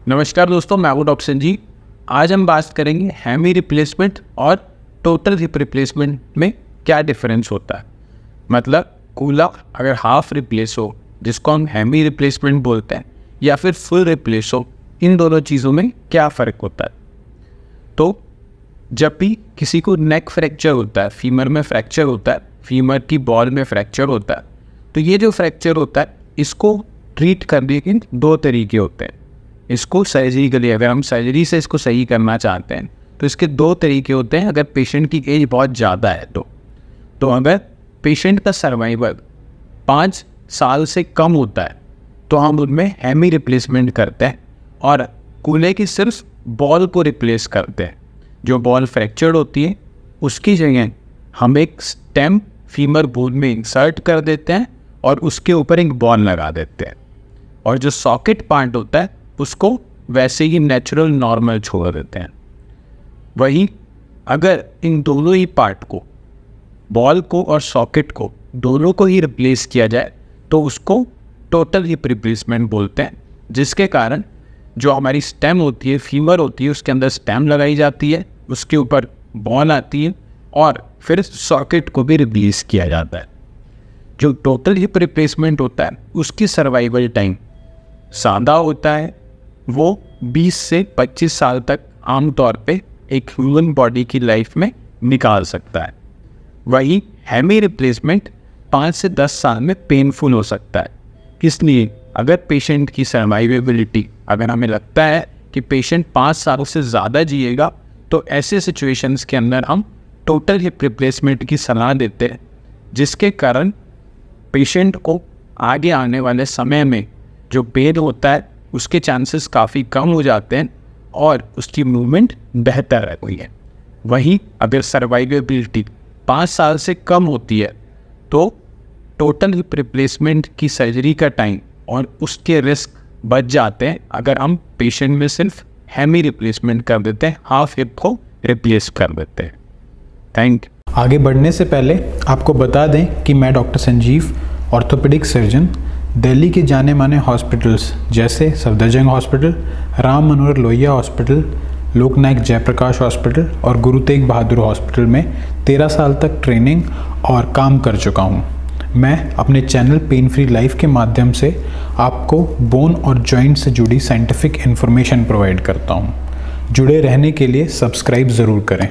नमस्कार दोस्तों, मैं हूं डॉक्टर संजीव। आज हम बात करेंगे हेमी रिप्लेसमेंट और टोटल हिप रिप्लेसमेंट में क्या डिफरेंस होता है। मतलब कूलर अगर हाफ रिप्लेस हो, जिसको हम हेमी रिप्लेसमेंट बोलते हैं, या फिर फुल रिप्लेस हो, इन दोनों चीज़ों में क्या फ़र्क होता है। तो जब भी किसी को नेक फ्रैक्चर होता है, फीमर में फ्रैक्चर होता है, फीमर की बॉल में फ्रैक्चर होता है, तो ये जो फ्रैक्चर होता है इसको ट्रीट करने के दो तरीके होते हैं। इसको सर्जरी, अगर हम सर्जरी से इसको सही करना चाहते हैं तो इसके दो तरीके होते हैं। अगर पेशेंट की एज बहुत ज़्यादा है तो अगर पेशेंट का सर्वाइवल 5 साल से कम होता है तो हम उनमें हेमी रिप्लेसमेंट करते हैं और कूल्हे की सिर्फ बॉल को रिप्लेस करते हैं। जो बॉल फ्रैक्चर्ड होती है उसकी जगह हम एक स्टेम फीमर बोन में इंसर्ट कर देते हैं और उसके ऊपर एक बॉल लगा देते हैं, और जो सॉकेट पार्ट होता है उसको वैसे ही नेचुरल नॉर्मल छोड़ देते हैं। वहीं अगर इन दोनों ही पार्ट को, बॉल को और सॉकेट को, दोनों को ही रिप्लेस किया जाए तो उसको टोटल हिप रिप्लेसमेंट बोलते हैं। जिसके कारण जो हमारी स्टेम होती है, फीमर होती है, उसके अंदर स्टेम लगाई जाती है, उसके ऊपर बॉल आती है और फिर सॉकेट को भी रिप्लेस किया जाता है। जो टोटल हिप रिप्लेसमेंट होता है उसकी सर्वाइवल टाइम ज़्यादा होता है। वो 20 से 25 साल तक आमतौर पे एक ह्यूमन बॉडी की लाइफ में निकाल सकता है। वहीं हेमी रिप्लेसमेंट 5 से 10 साल में पेनफुल हो सकता है। इसलिए अगर पेशेंट की सर्वाइवेबिलिटी, अगर हमें लगता है कि पेशेंट 5 साल से ज़्यादा जिएगा, तो ऐसे सिचुएशंस के अंदर हम टोटल हिप रिप्लेसमेंट की सलाह देते हैं, जिसके कारण पेशेंट को आगे आने वाले समय में जो पेन होता है उसके चांसेस काफ़ी कम हो जाते हैं और उसकी मूवमेंट बेहतर रहती है। वहीं अगर सर्वाइवेबिलिटी 5 साल से कम होती है तो टोटल हिप रिप्लेसमेंट की सर्जरी का टाइम और उसके रिस्क बच जाते हैं अगर हम पेशेंट में सिर्फ हेमी रिप्लेसमेंट कर देते हैं, हाफ हिप को रिप्लेस कर देते हैं। Thank you. आगे बढ़ने से पहले आपको बता दें कि मैं doctor Sanjeev, orthopaedic surgeon, Delhi के जाने माने हॉस्पिटल्स जैसे सफदरजंग हॉस्पिटल, राम मनोहर लोहिया हॉस्पिटल, लोकनायक जयप्रकाश हॉस्पिटल और गुरु तेग बहादुर हॉस्पिटल में 13 साल तक ट्रेनिंग और काम कर चुका हूँ। मैं अपने चैनल पेन फ्री लाइफ के माध्यम से आपको बोन और जॉइंट से जुड़ी साइंटिफिक इन्फॉर्मेशन प्रोवाइड करता हूँ। जुड़े रहने के लिए सब्सक्राइब ज़रूर करें।